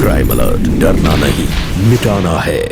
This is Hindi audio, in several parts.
क्राइम अलर्ट, डरना नहीं, मिटाना है।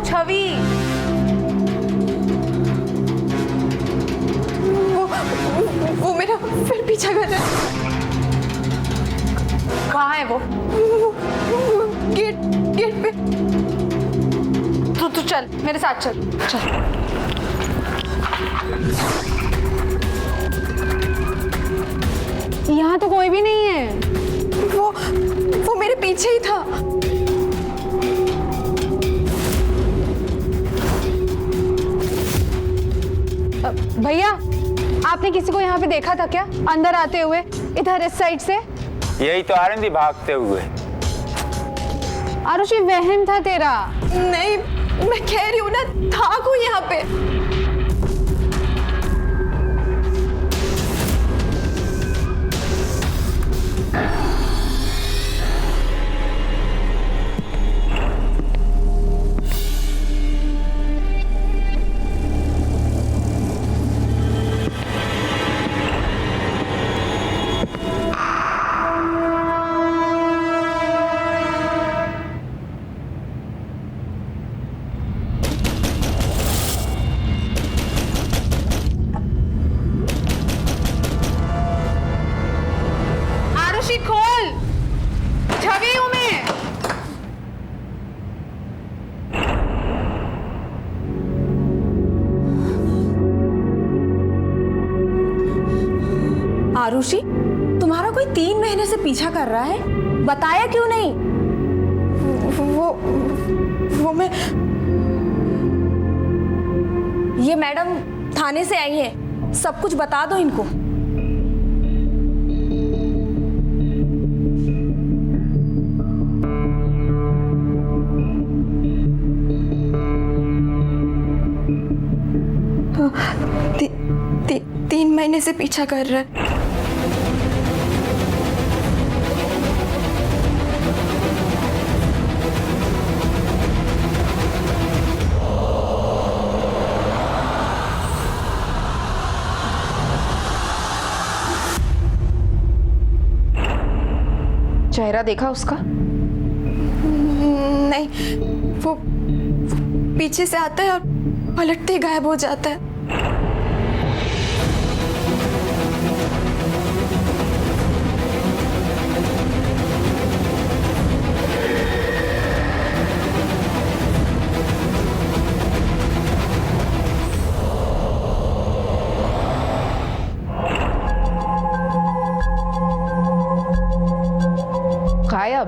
छवि, वो मेरा फिर पीछा कर रहा है। कहाँ है वो? गेट पे। तू चल मेरे साथ, चल। यहाँ तो कोई भी नहीं है। वो मेरे पीछे ही था। भैया, आपने किसी को यहाँ पे देखा था क्या अंदर आते हुए, इधर इस साइड से? यही तो आ रही थी भागते हुए। आरुषि, वहम था तेरा। नहीं, मैं कह रही हूँ ना, था कोई यहाँ पे। खोल, छवि हूं मैं। आरुषि, तुम्हारा कोई 3 महीने से पीछा कर रहा है, बताया क्यों नहीं? वो मैं, ये मैडम थाने से आई है, सब कुछ बता दो इनको। तीन महीने से पीछा कर रहा है। चेहरा देखा उसका? नहीं, वो पीछे से आता है और पलटते ही गायब हो जाता है। गायब?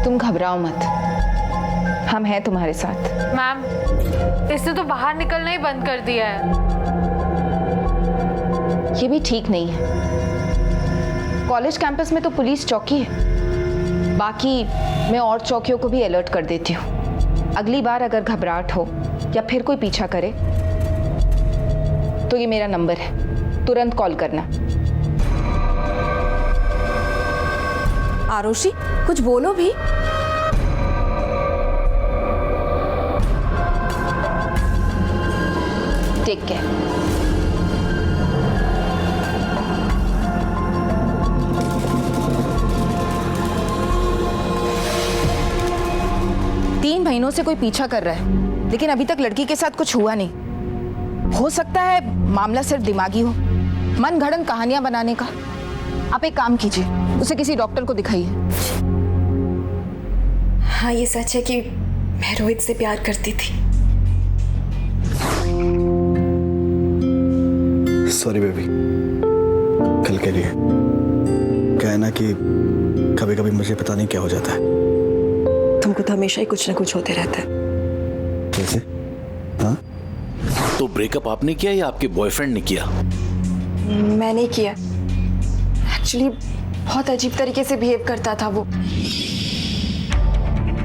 तुम घबराओ मत, हम हैं तुम्हारे साथ। मैम, इसने तो बाहर निकलना ही बंद कर दिया है। ये भी ठीक नहीं है। कॉलेज कैंपस में तो पुलिस चौकी है, बाकी मैं और चौकियों को भी अलर्ट कर देती हूँ। अगली बार अगर घबराहट हो या फिर कोई पीछा करे तो ये मेरा नंबर है, तुरंत कॉल करना। आरुषि, कुछ बोलो भी। Take care. तीन महीनों से कोई पीछा कर रहा है, लेकिन अभी तक लड़की के साथ कुछ हुआ नहीं। हो सकता है मामला सिर्फ दिमागी हो, मन गढ़ंत कहानियां बनाने का। आप एक काम कीजिए, उसे किसी डॉक्टर को दिखाइए। हाँ, ये सच है कि मैं रोहित से प्यार करती थी। सॉरी बेबी, कल के लिए। क्या है ना कि कभी कभी मुझे पता नहीं क्या हो जाता है। तुमको तो हमेशा ही कुछ ना कुछ होते रहता है। कैसे? हाँ, तो ब्रेकअप आपने किया या आपके बॉयफ्रेंड ने किया? मैंने किया। एक्चुअली बहुत अजीब तरीके से बिहेव करता था वो।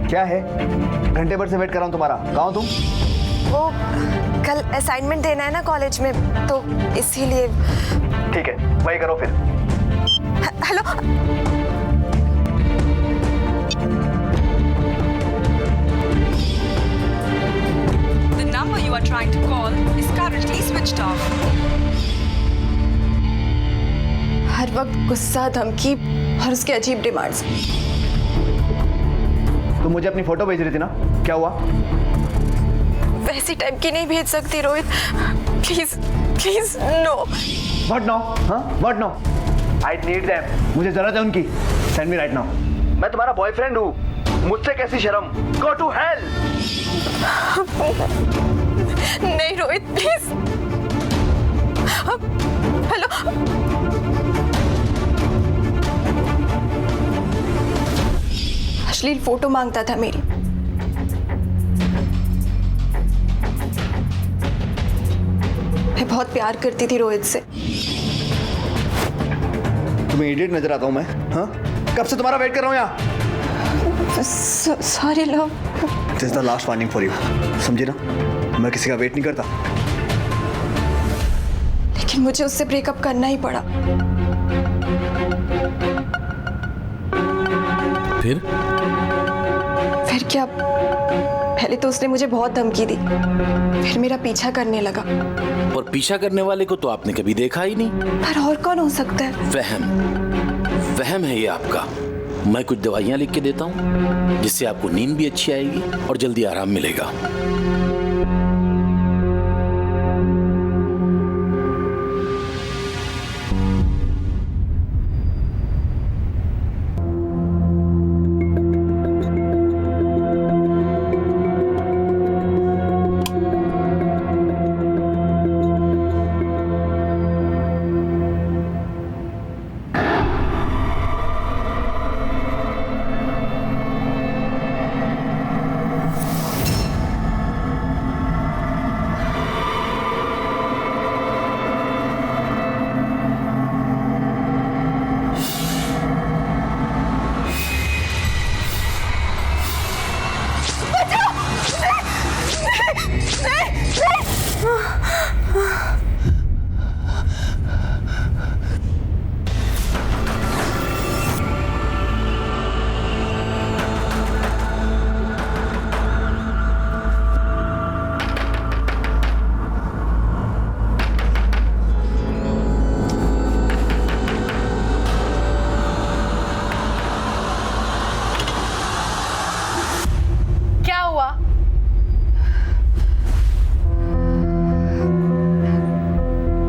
क्या है? घंटे भर से वेट कर रहा हूँ तुम्हारा। कहाँ हो तुम? वो कल असाइनमेंट देना है ना कॉलेज में, तो इसीलिए। ठीक है, वही करो फिर। Hello, The number you are trying to call is currently switched off. हर वक्त गुस्सा, धमकी और उसके अजीब डिमांड्स। तुम मुझे अपनी फोटो भेज रही थी ना, क्या हुआ? वैसी टाइप की नहीं भेज सकती Rohit, please please no. What no? हाँ, what no? I need them, मुझे जरूरत है उनकी। Send me right now. मैं तुम्हारा बॉयफ्रेंड हूँ, मुझसे कैसी शर्म? Go to hell. नहीं रोहित, प्लीज। हेलो, अश्लील फोटो मांगता था मेरी। मैं बहुत प्यार करती थी रोहित से। तुम्हें इडियट नजर आता हूँ मैं? हाँ, कब से तुम्हारा वेट कर रहा हूँ यहाँ। Sorry love. This is the last warning for you, समझी ना? मैं किसी का वेट नहीं करता। लेकिन मुझे उससे ब्रेकअप करना ही पड़ा। फिर क्या? पहले तो उसने मुझे बहुत धमकी दी, फिर मेरा पीछा करने लगा। और पीछा करने वाले को तो आपने कभी देखा ही नहीं। पर और कौन हो सकता है? वहम है ये आपका। मैं कुछ दवाइयाँ लिख के देता हूँ, जिससे आपको नींद भी अच्छी आएगी और जल्दी आराम मिलेगा।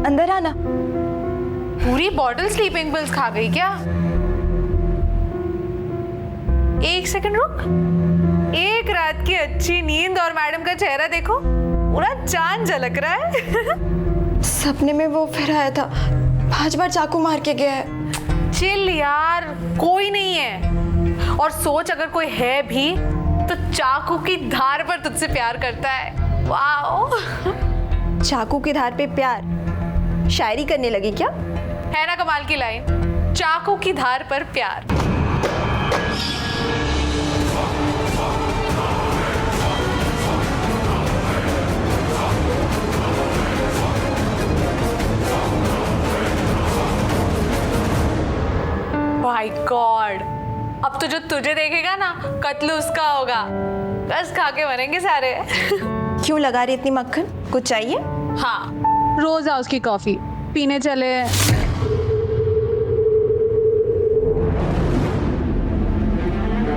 अंदर आना। पूरी बॉटल स्लीपिंग पिल्स खा गई क्या? एक सेकंड रुक। एक रात की अच्छी नींद और मैडम का चेहरा देखो, पूरा चांद झलक रहा है। सपने में वो फिर आया था, 5 बार चाकू मार के गया है। चिल यार, कोई नहीं है। और सोच, अगर कोई है भी तो चाकू की धार पर तुझसे प्यार करता है। वाओ। चाकू की धार पे प्यार? शायरी करने लगी क्या? है ना कमाल की लाइन, चाकू की धार पर प्यार। माय गॉड, अब तो जो तुझे देखेगा ना कत्ल उसका होगा। बस खा के मरेंगे सारे। क्यों लगा रही इतनी मक्खन? कुछ चाहिए? हाँ, रोज हाउस की कॉफी पीने चले।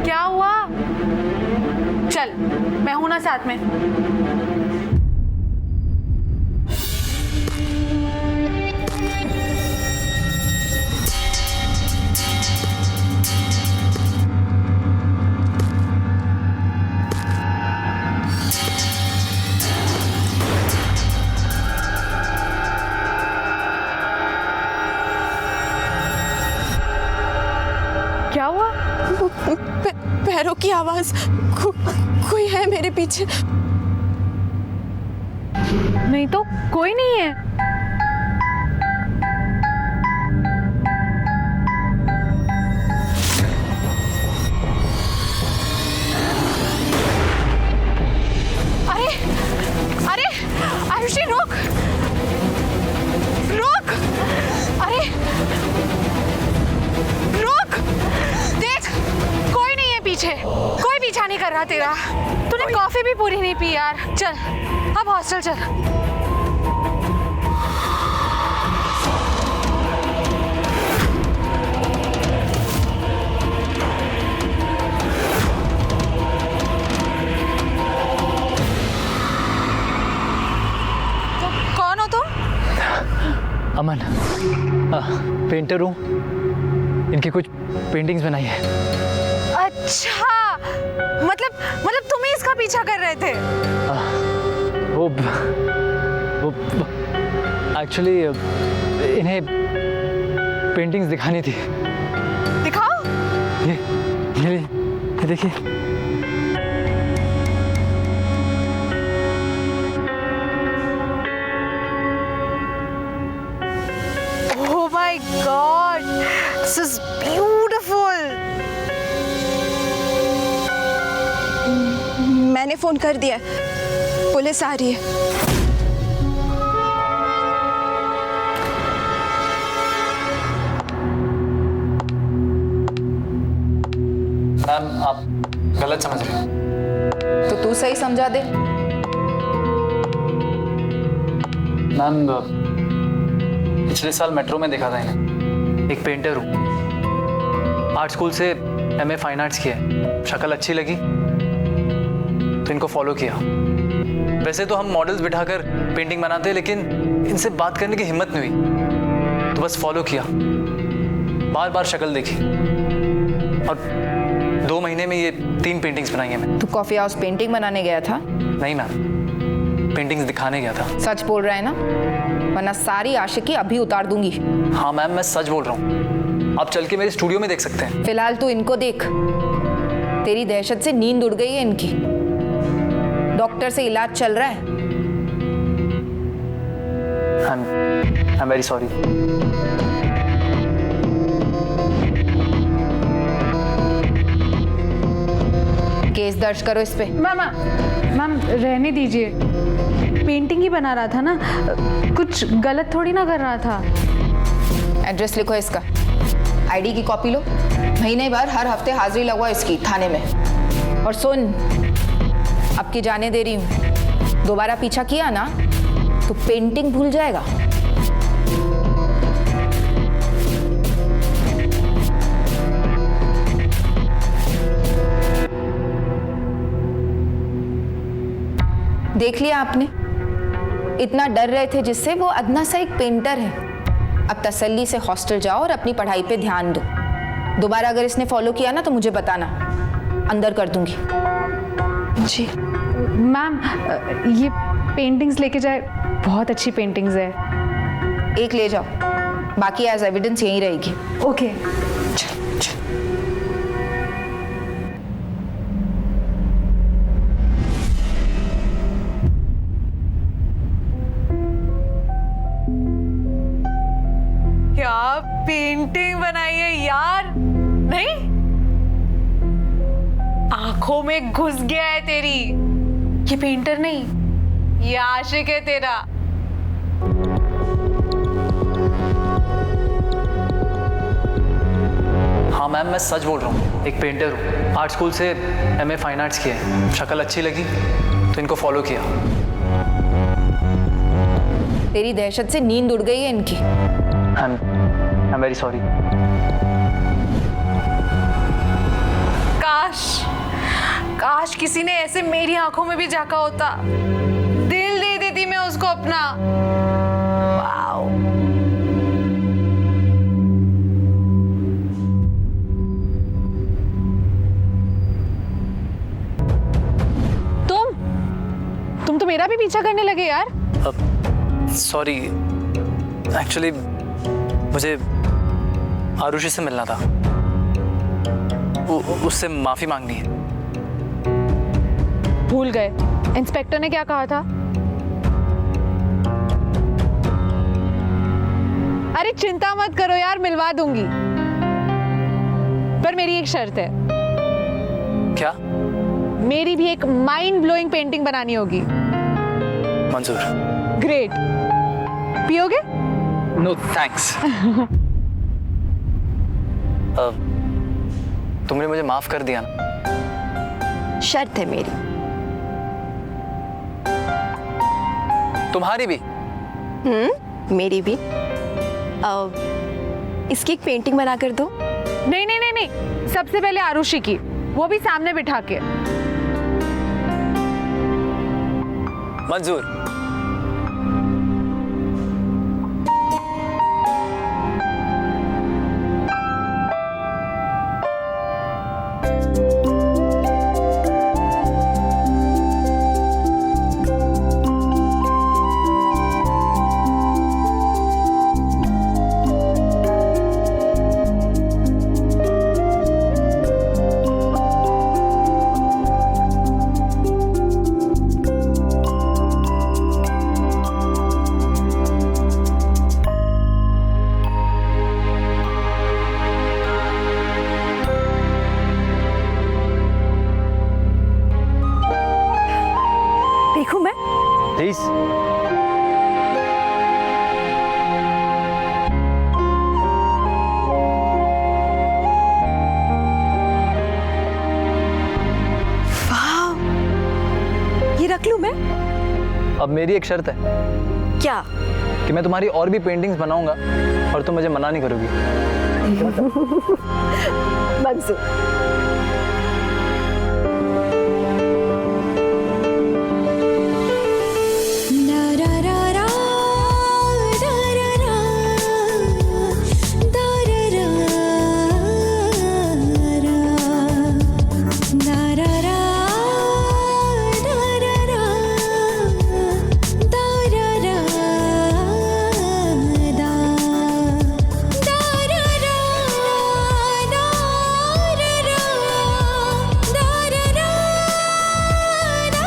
क्या हुआ? चल, मैं हूं ना साथ में। क्या हुआ? पैरों की आवाज। कोई है मेरे पीछे? नहीं तो कोई नहीं है। अरे अरे आयुषी रुक रुक, अरे रुक, देख कोई नहीं है पीछे, कोई पीछा नहीं कर रहा तेरा। तूने कॉफी भी पूरी नहीं पी यार। चल अब हॉस्टल चल। तो कौन हो तुम? अमन, पेंटर हूँ। इनकी कुछ पेंटिंग्स बनाई है। अच्छा, मतलब तुम ही इसका पीछा कर रहे थे? वो एक्चुअली इन्हें पेंटिंग्स दिखानी थी। दिखाओ। ये देखिए। Oh my God, this is beautiful. मैंने फोन कर दिया, पुलिस आ रही है। मैम, आप गलत समझ रहे हो। तो तू सही समझा दे। मैम, पिछले साल मेट्रो में देखा था इन्हें। एक पेंटर हूँ, आर्ट स्कूल से MA फाइन आर्ट्स किया है। शक्ल अच्छी लगी तो इनको फॉलो किया। वैसे तो हम मॉडल्स बिठाकर पेंटिंग बनाते हैं, लेकिन इनसे बात करने की हिम्मत नहीं हुई, तो बस फॉलो किया। बार बार शक्ल देखी और 2 महीने में ये 3 पेंटिंग्स बनाई हैं मैंने। तू कॉफी हाउस पेंटिंग बनाने गया था? नहीं मैम, पेंटिंग्स दिखाने गया था। सच बोल रहा है ना, वरना सारी आशिकी अभी उतार दूंगी। हाँ मैम, मैं सच बोल रहा हूँ। आप चल के मेरे स्टूडियो में देख सकते हैं। फिलहाल तू इनको देख, तेरी दहशत से नींद उड़ गई है इनकी। डॉक्टर से इलाज चल रहा है। I'm very sorry. केस दर्ज करो इस पे। मैम रहने दीजिए, पेंटिंग ही बना रहा था ना, कुछ गलत थोड़ी ना कर रहा था। एड्रेस लिखो इसका, ID की कॉपी लो, महीने भर हर हफ्ते हाजिरी लगवा इसकी थाने में। और सुन, अब की जाने दे रही हूँ, दोबारा पीछा किया ना तो पेंटिंग भूल जाएगा। देख लिया आपने, इतना डर रहे थे जिससे, वो अदना सा एक पेंटर है। अब तसल्ली से हॉस्टल जाओ और अपनी पढ़ाई पे ध्यान दो। दोबारा अगर इसने फॉलो किया ना तो मुझे बताना, अंदर कर दूंगी। जी मैम, ये पेंटिंग्स लेके जाए, बहुत अच्छी पेंटिंग्स है। एक ले जाओ, बाकी एज एविडेंस यहीं रहेगी। ओके। क्या पेंटिंग बनाई है यार। नहीं, आंखों में घुस गया है तेरी। ये पेंटर नहीं, ये आशिक है तेरा। हाँ मैम, मैं सच बोल रहा हूँ। एक पेंटर हूँ, आर्ट स्कूल से MA फाइन आर्ट्स किया है। शक्ल अच्छी लगी तो इनको फॉलो किया। तेरी दहशत से नींद उड़ गई है इनकी। I am very sorry. काश किसी ने ऐसे मेरी आंखों में भी झांका होता, दिल दे देती मैं उसको अपना। वाओ। तुम तो मेरा भी पीछा करने लगे यार। सॉरी, एक्चुअली मुझे आरुषि से मिलना था, उससे माफी मांगनी है। भूल गए इंस्पेक्टर ने क्या कहा था? अरे चिंता मत करो यार, मिलवा दूंगी, पर मेरी एक शर्त है। क्या? मेरी भी एक माइंड ब्लोइंग पेंटिंग बनानी होगी। मंजूर। ग्रेट। पियोगे? No thanks. तुमने मुझे माफ कर दिया ना? शर्त है मेरी। तुम्हारी भी? मेरी भी। इसकी एक पेंटिंग बना कर दो। नहीं नहीं नहीं नहीं, सबसे पहले आरुषि की, वो भी सामने बिठा के। मंजूर। देखूं मैं? प्लीज। ये रख लूं मैं? अब मेरी एक शर्त है। क्या? कि मैं तुम्हारी और भी पेंटिंग्स बनाऊंगा और तुम मुझे मना नहीं करोगी। मंजूर।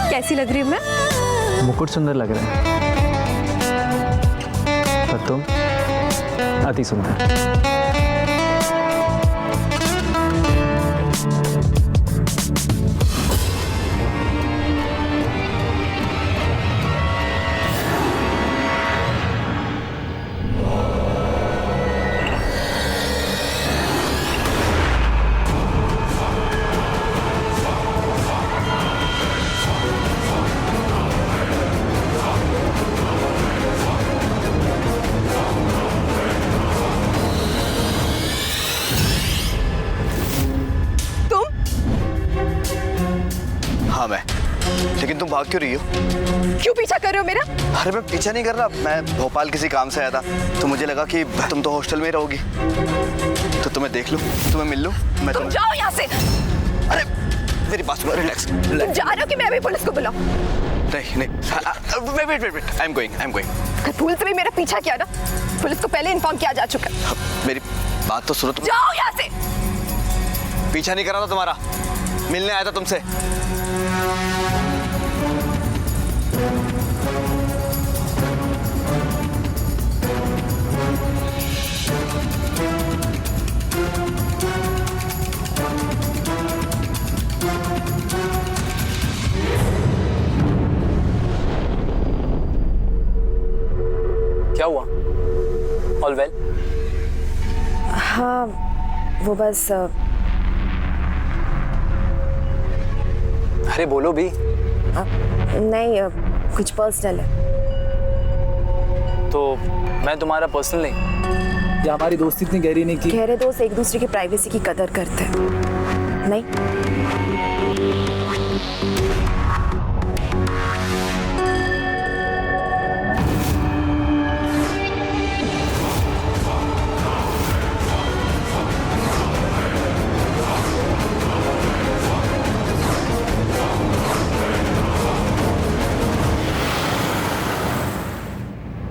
कैसी लग रही हूँ मैं? मुकुट सुंदर लग रहा है, पर तुम अति सुंदर। हाँ मैं, लेकिन तुम भाग क्यों रही हो? क्यों पीछा कर रहे हो मेरा? अरे मैं पीछा नहीं कर रहा, मैं भोपाल किसी काम से आया था, तो मुझे लगा कि तुम तो हॉस्टल में ही रहोगी, तो तुम्हें देख लूं, तुम्हें मिल लूं। मैं तुम जाओ यहाँ से। अरे मेरी बात सुनो, रिलैक्स। तुम जा रहे हो कि मैं अभी पुलिस को बुलाऊं? नहीं नहीं, वेट, आई एम गोइंग। अगर भूल से भी मेरा पीछा किया ना, पुलिस को पहले इन्फॉर्म किया जा चुका है। मेरी बात तो सुनो। तुम जाओ यहाँ से। पीछा नहीं कर रहा था तुम्हारा, मिलने आया था तुमसे। क्या हुआ? All well? हाँ वो बस अरे बोलो भी। नहीं, कुछ पर्सनल है। तो मैं तुम्हारा पर्सनल नहीं, या हमारी दोस्ती इतनी गहरी नहीं कि गहरे दोस्त एक दूसरे की प्राइवेसी की कदर करते हैं। नहीं,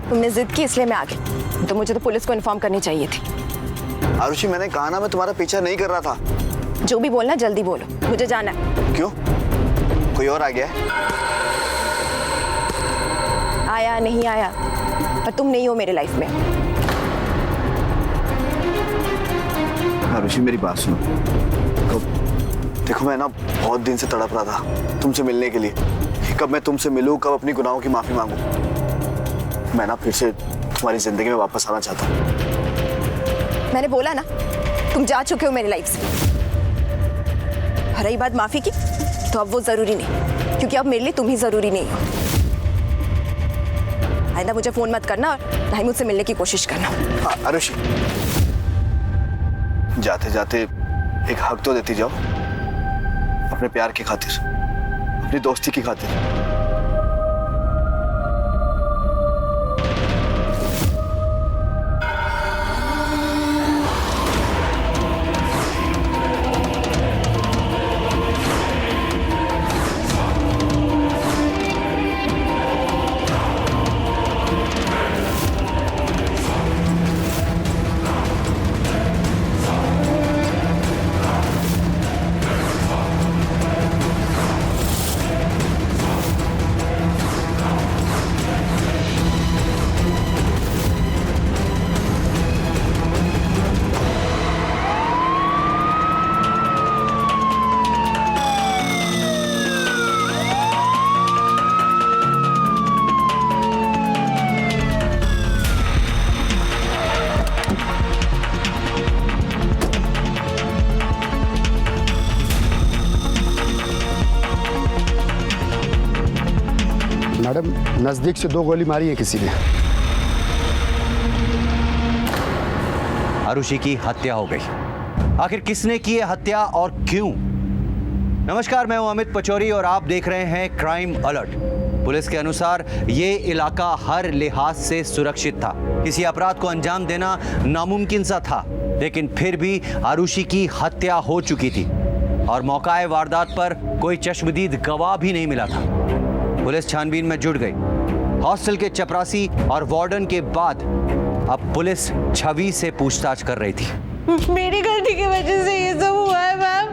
तुमने जिद की इसलिए मैं आ गई, तो मुझे तो पुलिस को इन्फॉर्म करनी चाहिए थी। आरुषि, मैंने कहा ना मैं तुम्हारा पीछा नहीं कर रहा था। जो भी बोलना जल्दी बोलो, मुझे जाना है। क्यों? कोई और आ गया है? आया नहीं आया, पर तुम नहीं हो मेरे लाइफ में। आरुषि, मेरी बात सुनो। देखो, मैं ना बहुत दिन से तड़प रहा था तुमसे मिलने के लिए। कब मैं तुमसे मिलूं, कब अपनी गुनाहों की माफी मांगूं। मैं ना फिर से तुम्हारी जिंदगी में वापस आना चाहता हूँ। मैंने बोला ना, तुम जा चुके हो मेरी लाइफ से। रही बात माफी की, तो अब वो जरूरी नहीं, क्योंकि अब मेरे लिए तुम ही जरूरी नहीं हो। आइंदा मुझे फोन मत करना और ना ही मुझसे मिलने की कोशिश करना। आरुषि, जाते जाते एक हक तो देती जाओ, अपने प्यार की खातिर, अपनी दोस्ती की खातिर। मैडम, नजदीक से 2 गोली मारी है किसी ने। आरुषि की हत्या हो गई। आखिर किसने की है हत्या और क्यों? नमस्कार, मैं हूं अमित पचौरी और आप देख रहे हैं क्राइम अलर्ट। पुलिस के अनुसार ये इलाका हर लिहाज से सुरक्षित था। किसी अपराध को अंजाम देना नामुमकिन सा था, लेकिन फिर भी आरुषि की हत्या हो चुकी थी और मौकाए वारदात पर कोई चश्मदीद गवाह भी नहीं मिला था। पुलिस छानबीन में जुट गई। हॉस्टल के चपरासी और वार्डन के बाद अब पुलिस छवि से पूछताछ कर रही थी। मेरी गलती की वजह से ये सब हुआ है मैम।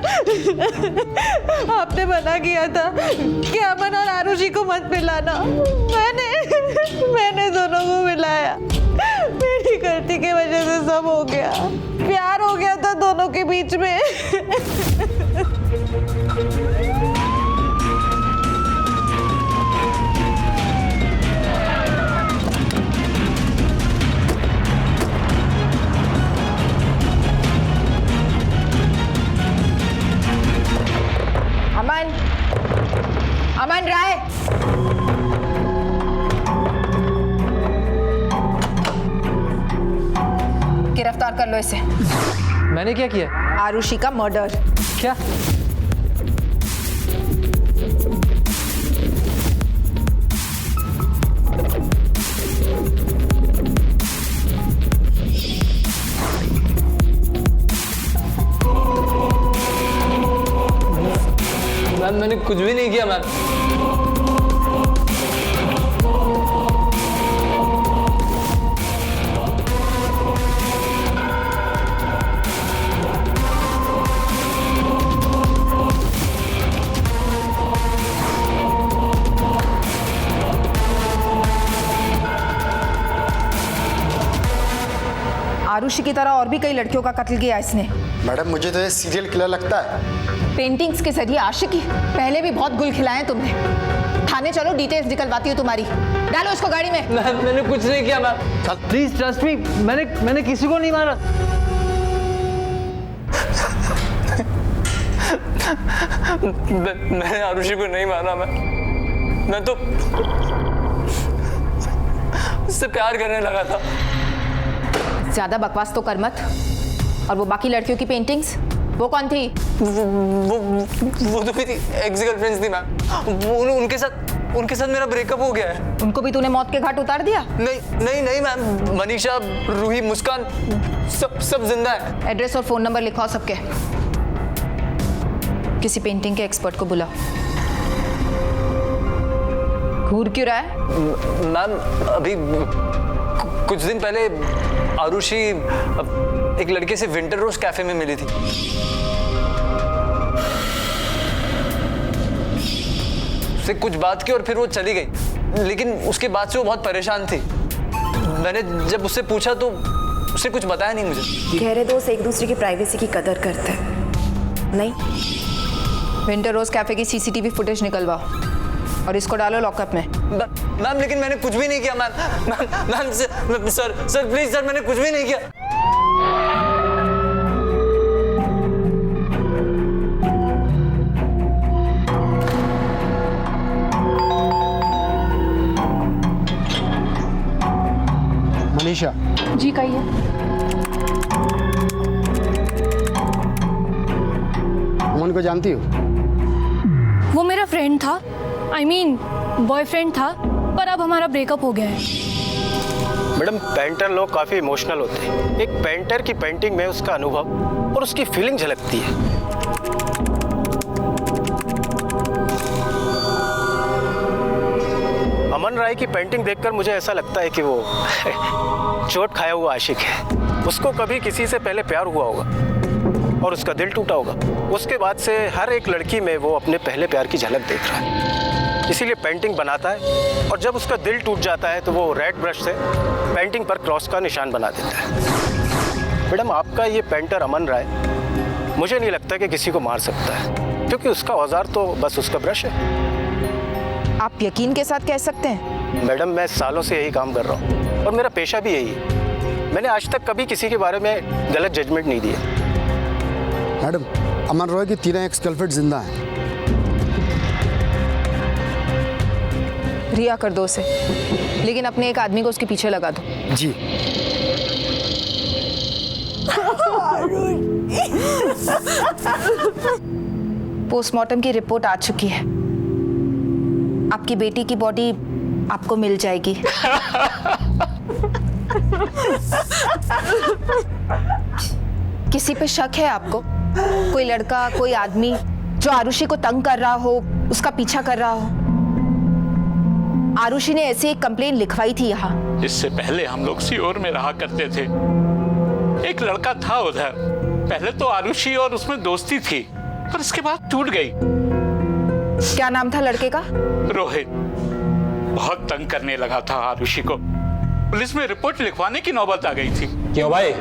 आपने मना किया था कि अमन और आरुषि को मत मिलाना। मैंने दोनों को मिलाया। मेरी गलती की वजह से सब हो गया। प्यार हो गया था दोनों के बीच में। अमन, अमन राय, गिरफ्तार कर लो इसे। मैंने क्या किया? आरुषि का मर्डर। क्या? मैम, मैंने कुछ भी नहीं किया मैम। आरुषि की तरह और भी कई लड़कियों का कत्ल किया इसने। मैडम, मुझे तो ये सीरियल किलर लगता है। पेंटिंग्स के जरिए आशिकी। पहले भी बहुत गुल खिलाए तुमने। थाने चलो, डिटेल्स निकलवाती हो तुम्हारी। डालो इसको गाड़ी में। मैम, मैंने कुछ नहीं किया मैम। प्लीज ट्रस्ट मी, मैंने किसी को नहीं मारा। मैंने आरुषि को नहीं मारा। मैं तो उससे प्यार करने लगा था। ज्यादा बकवास तो कर मत। और वो बाकी लड़कियों की पेंटिंग्स, वो कौन थी? वो तो मेरी एक्स गर्लफ्रेंड्स थी मैम। उनके साथ मेरा ब्रेकअप हो गया है। उनको भी तूने मौत के घाट उतार दिया? नहीं मैम, मनीषा, रूही, मुस्कान सब जिंदा है। एड्रेस और फोन नंबर लिखवाओ सबके। किसी पेंटिंग के एक्सपर्ट को बुलाओ। घूर क्यों रहा है? मैम अभी कुछ दिन पहले आरुषि एक लड़के से विंटर रोज कैफे में मिली थी। उससे कुछ बात की और फिर वो चली गई, लेकिन उसके बाद से वो बहुत परेशान थी। मैंने जब उससे पूछा तो उसने कुछ बताया नहीं मुझे। गहरे दोस्त एक दूसरे की प्राइवेसी की कदर करते हैं। नहीं, विंटर रोज कैफे की सीसीटीवी फुटेज निकलवाओ और इसको डालो लॉकअप में। मैम लेकिन मैंने कुछ भी नहीं किया। मैम सर प्लीज सर, मैंने कुछ भी नहीं किया। मनीषा जी कहिए। अमन को जानती हो? वो मेरा फ्रेंड था, I mean, बॉयफ्रेंड था, पर अब हमारा ब्रेकअप हो गया है। मैडम पेंटर लोग काफ़ी इमोशनल होते हैं। एक पेंटर की पेंटिंग में उसका अनुभव और उसकी फीलिंग झलकती है। अमन राय की पेंटिंग देखकर मुझे ऐसा लगता है कि वो चोट खाया हुआ आशिक है। उसको कभी किसी से पहले प्यार हुआ होगा और उसका दिल टूटा होगा। उसके बाद से हर एक लड़की में वो अपने पहले प्यार की झलक देख रहा है, इसीलिए पेंटिंग बनाता है। और जब उसका दिल टूट जाता है तो वो रेड ब्रश से पेंटिंग पर क्रॉस का निशान बना देता है। मैडम आपका ये पेंटर अमन राय मुझे नहीं लगता कि किसी को मार सकता है, क्योंकि उसका औजार तो बस उसका ब्रश है। आप यकीन के साथ कह सकते हैं? मैडम मैं सालों से यही काम कर रहा हूँ और मेरा पेशा भी यही है। मैंने आज तक कभी किसी के बारे में गलत जजमेंट नहीं दिया। मैडम अमन रॉय की तीनों एक्स गर्लफ्रेंड जिंदा हैं। रिया कर दो उसे, लेकिन अपने एक आदमी को उसके पीछे लगा दो। जी। पोस्टमार्टम की रिपोर्ट आ चुकी है। आपकी बेटी की बॉडी आपको मिल जाएगी। किसी पे शक है आपको? कोई लड़का, कोई आदमी जो आरुषि को तंग कर रहा हो, उसका पीछा कर रहा हो? आरुषि ने ऐसी एक कंप्लेन लिखवाई थी यहाँ। इससे पहले हम लोग सीओर में रहा करते थे। एक लड़का था उधर, पहले तो आरुषि और उसमें दोस्ती थी, पर इसके बाद टूट गई। क्या नाम था लड़के का? रोहित। बहुत तंग करने लगा था आरुषि को। पुलिस में रिपोर्ट लिखवाने की नौबत आ गई थी। क्यों भाई,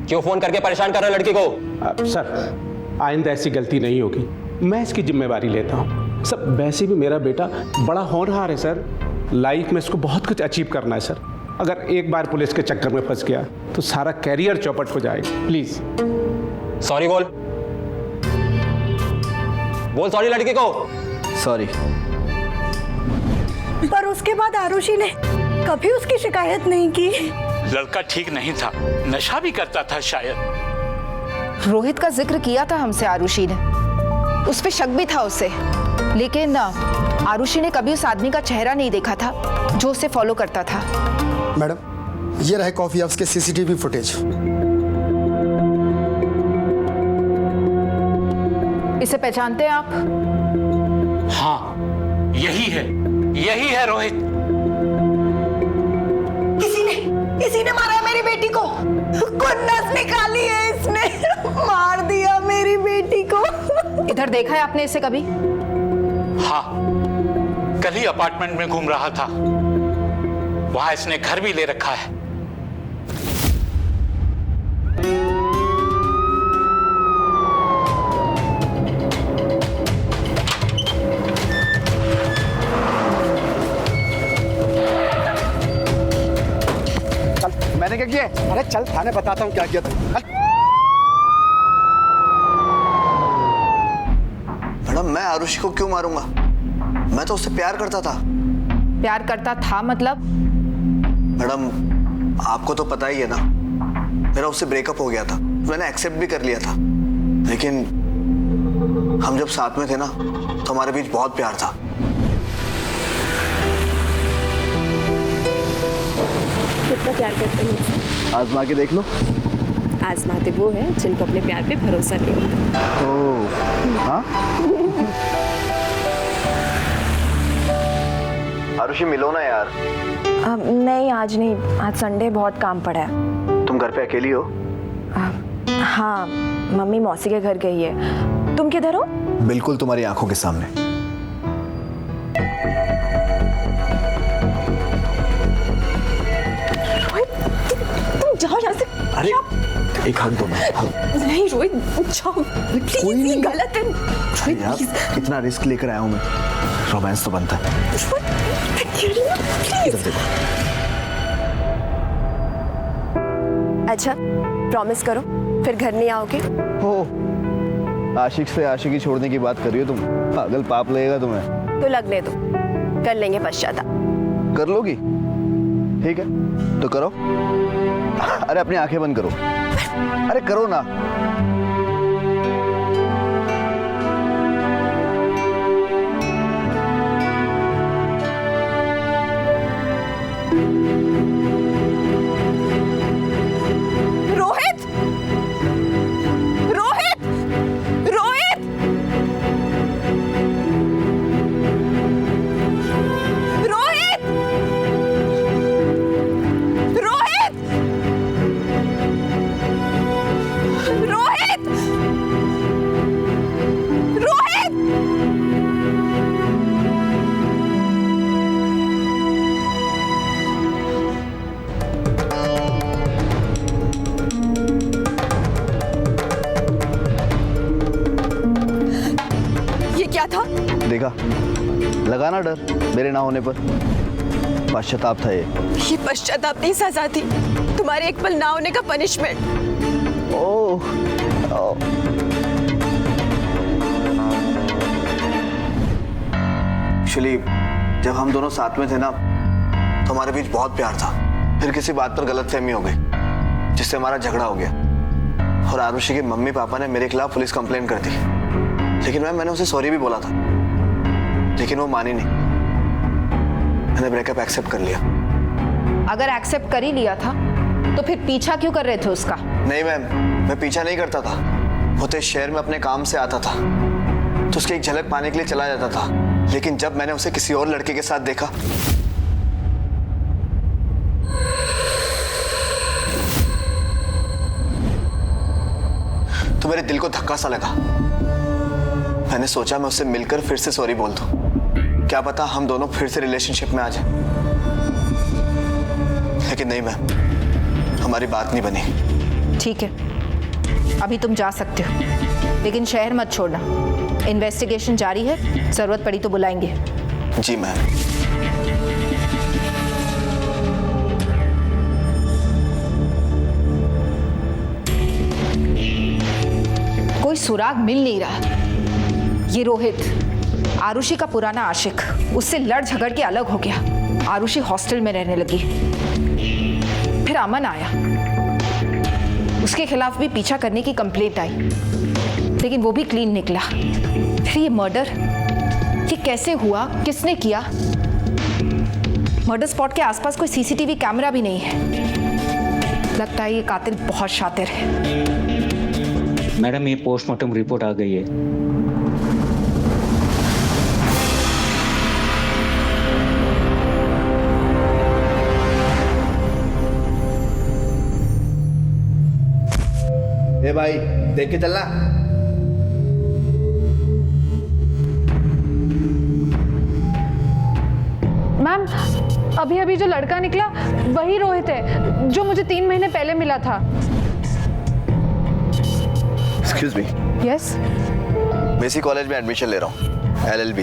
क्यों फोन करके परेशान कर रहे लड़की को? सर आइंदा ऐसी गलती नहीं होगी, मैं इसकी जिम्मेवारी लेता हूँ। सर वैसे भी मेरा बेटा बड़ा होनहार है सर, लाइफ में इसको बहुत कुछ अचीव करना है सर। अगर एक बार पुलिस के चक्कर में फंस गया तो सारा कैरियर चौपट हो जाएगा। प्लीज सॉरी बोल सॉरी लड़की को। सॉरी। पर उसके बाद आरुषि ने कभी उसकी शिकायत नहीं की। लड़का ठीक नहीं था, नशा भी करता था शायद। रोहित का जिक्र किया था हमसे आरुषि ने, उस पे शक भी था उसे, लेकिन आरुषि ने कभी उस आदमी का चेहरा नहीं देखा था जो उसे फॉलो करता था। मैडम ये रहे कॉफी हाउस के सीसीटीवी फुटेज। इसे पहचानते हैं आप? हाँ यही है रोहित। किसी ने मारा है मेरी बेटी को, खुन्नस निकाली है इसने, मार दिया मेरी बेटी को। इधर देखा है आपने इसे कभी? हाँ, कल ही अपार्टमेंट में घूम रहा था, वहां इसने घर भी ले रखा है। मैंने क्या किया? अरे चल थाने बताता हूँ क्या किया था। मैं आरुषि को क्यों मारूंगा? मैं तो उससे प्यार करता था। प्यार करता था मतलब? मैडम, आपको तो पता ही है ना, मेरा उससे ब्रेकअप हो गया था। मैंने एक्सेप्ट भी कर लिया था, लेकिन हम जब साथ में थे ना तो हमारे बीच बहुत प्यार था। कितना प्यार करते हैं मुझसे? आजमा के देख लो। आजमाते वो हैं जिनको अपने प्यार पे भरोसा नहीं होता। हाँ? आरुषि, मिलो ना यार। नहीं, आज नहीं, आज संडे, बहुत काम पड़ा है। तुम घर पे अकेली हो? हाँ, मम्मी मौसी के घर गई है। तुम किधर हो? बिल्कुल तुम्हारी आंखों के सामने। तुम जाओ यहाँ से। अरे एक हाथ दो ना। नहीं रोहित, जाओ प्लीज, ये गलत है। रोहित यार, प्लीज। इतना रिस्क लेकर आया हूँ मैं, रोमांस तो बनता है। प्लीज। अच्छा, प्रॉमिस करो फिर घर नहीं आओगे। हो, आशिक से आशिकी छोड़ने की बात कर रही हो तुम? पागल, पाप लगेगा तुम्हें। तो लगने दो, कर लेंगे पश्चाताप। कर लोगी? ठीक है तो करो। अरे अपनी आंखें बंद करो। अरे करो ना। रोहित, रोहित, रोहित, रोहित, रोहित, रोहित, रोहित। ये क्या था? देखा, लगाना डर मेरे ना होने पर। पश्चाताप था ये पश्चाताप नहीं, सजा थी। तुम्हारे एक पल ना होने का पनिशमेंट। ओह, एक्चुअली जब हम दोनों साथ में थे ना तो हमारे बीच बहुत प्यार था। फिर किसी बात पर गलतफहमी हो गई जिससे हमारा झगड़ा हो गया और आरुषि के मम्मी पापा ने मेरे खिलाफ पुलिस कंप्लेंट कर दी। लेकिन मैंने उसे सॉरी भी बोला था, लेकिन वो मानी नहीं। मैंने ब्रेकअप एक्सेप्ट कर लिया। अगर एक्सेप्ट कर ही लिया था तो फिर पीछा क्यों कर रहे थे उसका? नहीं मैम, मैं पीछा नहीं करता था। वो तो इस शहर में अपने काम से आता था तो उसकी एक झलक पाने के लिए चला जाता था। लेकिन जब मैंने उसे किसी और लड़के के साथ देखा तो मेरे दिल को धक्का सा लगा। मैंने सोचा मैं उससे मिलकर फिर से सॉरी बोल दूं। क्या पता हम दोनों फिर से रिलेशनशिप में आ जाए। लेकिन नहीं मैम, हमारी बात नहीं बनी। ठीक है, अभी तुम जा सकते हो, लेकिन शहर मत छोड़ना। इन्वेस्टिगेशन जारी है, जरूरत पड़ी तो बुलाएंगे। जी मैम। कोई सुराग मिल नहीं रहा। ये रोहित, आरुषि का पुराना आशिक, उससे लड़ झगड़ के अलग हो गया। आरुषि हॉस्टल में रहने लगी। फिर अमन आया, उसके खिलाफ भी पीछा करने की कंप्लेंट आई, लेकिन वो भी क्लीन निकला। फिर ये मर्डर, ये कैसे हुआ, किसने किया? मर्डर स्पॉट के आसपास कोई सीसीटीवी कैमरा भी नहीं है। लगता है ये कातिल बहुत शातिर है। मैडम, ये पोस्टमार्टम रिपोर्ट आ गई है। ए भाई, देख के चलना। मैम, अभी अभी जो लड़का निकला वही रोहित है जो मुझे 3 महीने पहले मिला था। Excuse me. यस। मैं इसी कॉलेज में एडमिशन ले रहा हूँ, LLB।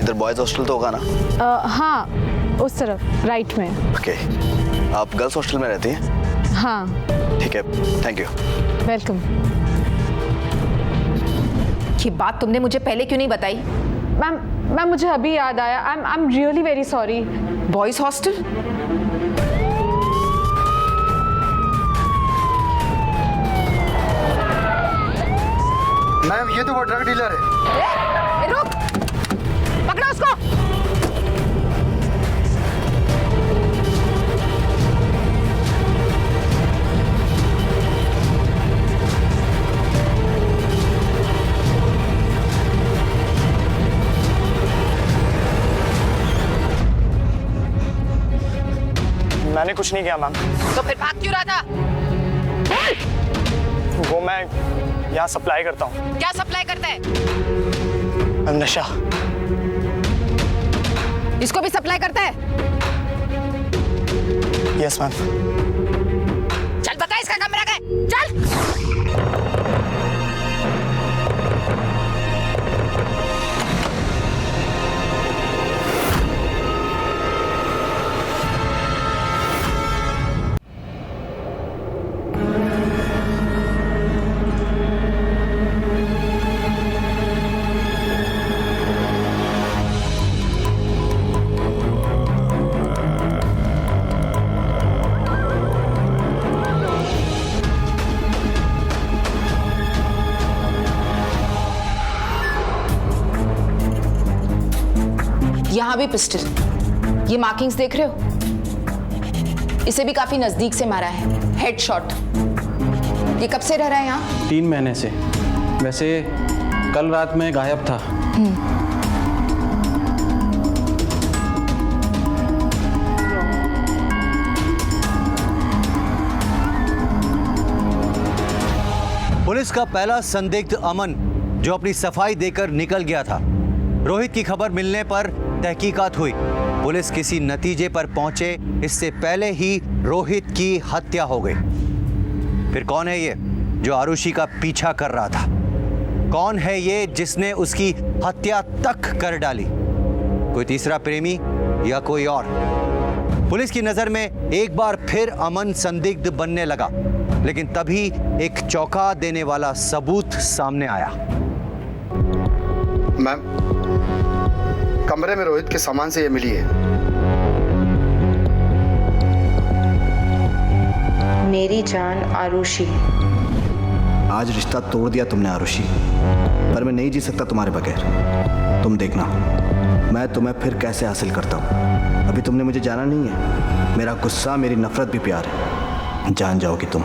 इधर बॉयज हॉस्टल तो होगा ना? हाँ, उस तरफ राइट में। ओके, आप गर्ल्स हॉस्टल में रहती हैं? हाँ। ठीक है, थैंक यू। वेलकम। ये बात तुमने मुझे पहले क्यों नहीं बताई? मैम मुझे अभी याद आया। I am really very sorry. Boys hostel? Ma'am ये तो वो ड्रग डीलर है। रुक, पकड़ो उसको। मैंने कुछ नहीं किया मैम। तो फिर भाग क्यों रहा था? वो मैं यहाँ सप्लाई करता हूँ। क्या सप्लाई करता है? नशा। इसको भी सप्लाई करता है? Yes ma'am. चल बता इसका कमरा का है। चल। यहाँ भी पिस्टल। ये मार्किंग्स देख रहे हो? इसे भी काफी नजदीक से मारा है, हेडशॉट। ये कब से रह रहा है यहाँ? 3 महीने से। वैसे कल रात में गायब था। पुलिस का पहला संदिग्ध अमन, जो अपनी सफाई देकर निकल गया था। रोहित की खबर मिलने पर तहकीकात हुई। पुलिस किसी नतीजे पर पहुंचे इससे पहले ही रोहित की हत्या हो गई। फिर कौन है ये जो आरुषि का पीछा कर रहा था? कौन है ये जिसने उसकी हत्या तक कर डाली? कोई तीसरा प्रेमी या कोई और? पुलिस की नजर में एक बार फिर अमन संदिग्ध बनने लगा, लेकिन तभी एक चौंका देने वाला सबूत सामने आया। मैम, कमरे में रोहित के सामान से ये मिली है। मेरी जान आरुषि। आज रिश्ता तोड़ दिया तुमने आरुषि, पर मैं नहीं जी सकता तुम्हारे बगैर। तुम देखना मैं तुम्हें फिर कैसे हासिल करता हूँ। अभी तुमने मुझे जाना नहीं है। मेरा गुस्सा, मेरी नफरत भी प्यार है। जान जाओगी तुम।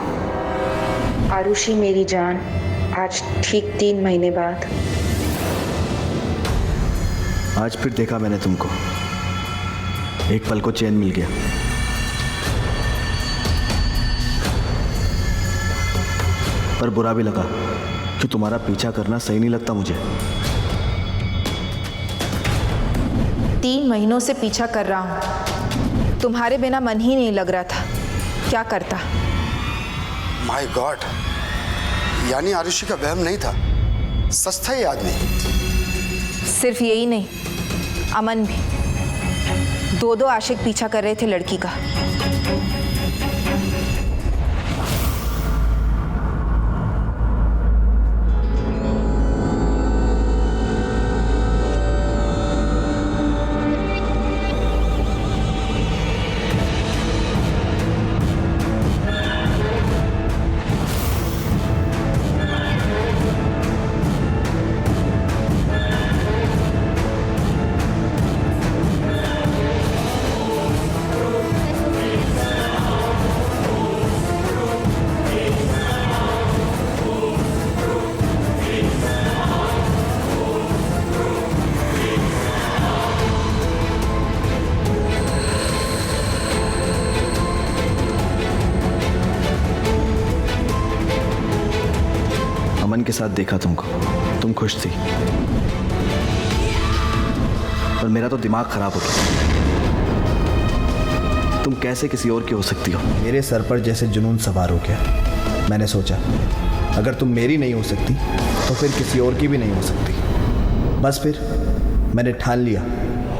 आरुषि मेरी जान, आज ठीक 3 महीने बाद। आज फिर देखा मैंने तुमको। एक पल को चैन मिल गया। पर बुरा भी लगा कि तुम्हारा पीछा करना सही नहीं लगता मुझे। 3 महीनों से पीछा कर रहा हूं। तुम्हारे बिना मन ही नहीं लग रहा था। क्या करता? माय गॉड, यानी आरुषि का वहम नहीं था, सच था ये आदमी। सिर्फ यही नहीं, अमन भी। 2 आशिक पीछा कर रहे थे लड़की का। अमन के साथ देखा तुमको, तुम खुश थी, पर मेरा तो दिमाग खराब हो गया। तुम कैसे किसी और की हो सकती हो? मेरे सर पर जैसे जुनून सवार हो गया। मैंने सोचा अगर तुम मेरी नहीं हो सकती तो फिर किसी और की भी नहीं हो सकती। बस फिर मैंने ठान लिया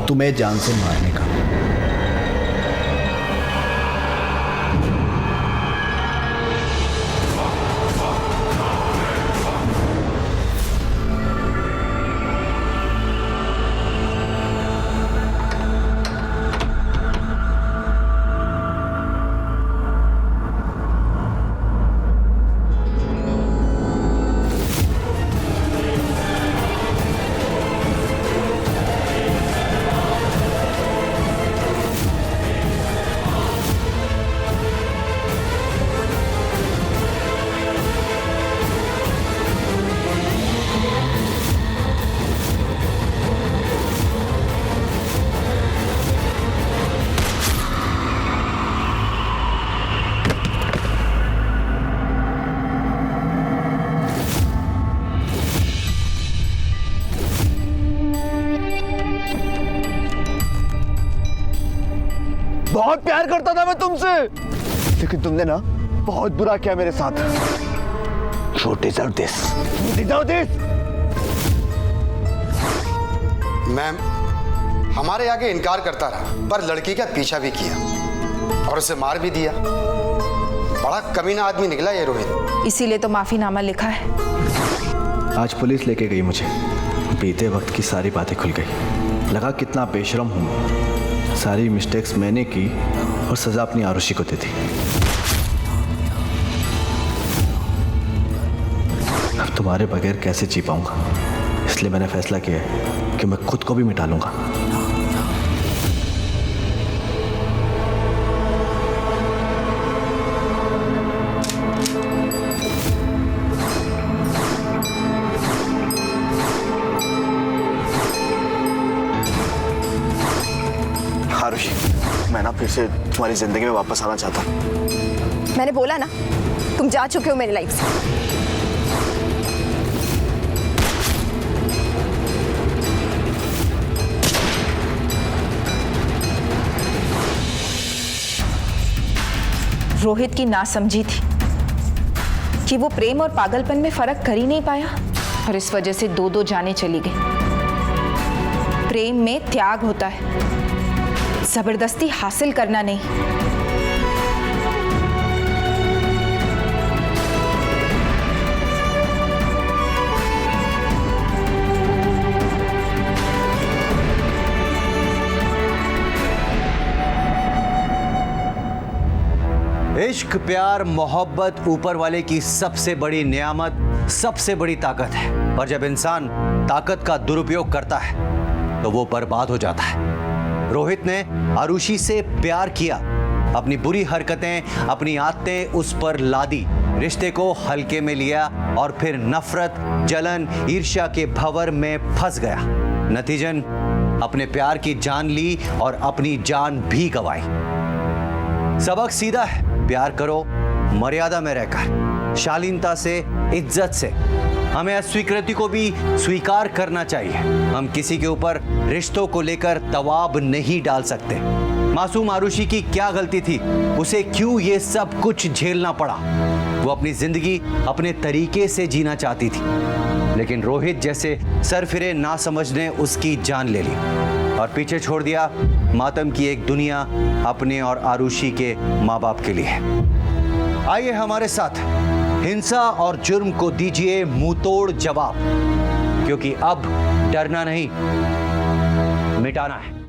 तुम्हें जान से मारने का। बहुत प्यार करता था मैं तुमसे, लेकिन तुमने ना बहुत बुरा किया मेरे साथ। You deserve this. You deserve this. Ma'am, हमारे आगे इनकार करता रहा, पर लड़की का पीछा भी किया और उसे मार भी दिया। बड़ा कमीना आदमी निकला ये रोहित। इसीलिए तो माफीनामा लिखा है। आज पुलिस लेके गई मुझे, बीते वक्त की सारी बातें खुल गई। लगा कितना बेशरम हूँ। सारी मिस्टेक्स मैंने की और सजा अपनी आरुषि को दी थी। अब तुम्हारे बगैर कैसे जी पाऊंगा, इसलिए मैंने फैसला किया है कि मैं खुद को भी मिटा लूंगा। आरुषि, मैं ना फिर से तुम्हारी जिंदगी में वापस आना चाहता हूँ। मैंने बोला ना, तुम जा चुके हो मेरी लाइफ से। रोहित की नासमझी थी कि वो प्रेम और पागलपन में फर्क कर ही नहीं पाया और इस वजह से दो दो जाने चली गई। प्रेम में त्याग होता है, जबरदस्ती हासिल करना नहीं। इश्क, प्यार, मोहब्बत ऊपर वाले की सबसे बड़ी नियामत, सबसे बड़ी ताकत है। पर जब इंसान ताकत का दुरुपयोग करता है तो वो बर्बाद हो जाता है। रोहित ने आरुषि से प्यार किया, अपनी बुरी हरकतें, अपनी आदतें उस पर लादी, रिश्ते को हल्के में लिया और फिर नफरत, जलन, ईर्ष्या के भंवर में फंस गया। नतीजन अपने प्यार की जान ली और अपनी जान भी गंवाई। सबक सीधा है, प्यार करो मर्यादा में रहकर, शालीनता से, इज्जत से। हमें अस्वीकृति को भी स्वीकार करना चाहिए। हम किसी के ऊपर रिश्तों को लेकर दबाव नहीं डाल सकते। मासूम आरुषि की क्या गलती थी, उसे क्यों ये सब कुछ झेलना पड़ा? वो अपनी जिंदगी अपने तरीके से जीना चाहती थी, लेकिन रोहित जैसे सरफिरे नासमझ ने उसकी जान ले ली और पीछे छोड़ दिया मातम की एक दुनिया अपने और आरुषि के माँ बाप के लिए। आइए हमारे साथ, हिंसा और जुर्म को दीजिए मुंहतोड़ जवाब, क्योंकि अब डरना नहीं, मिटाना है।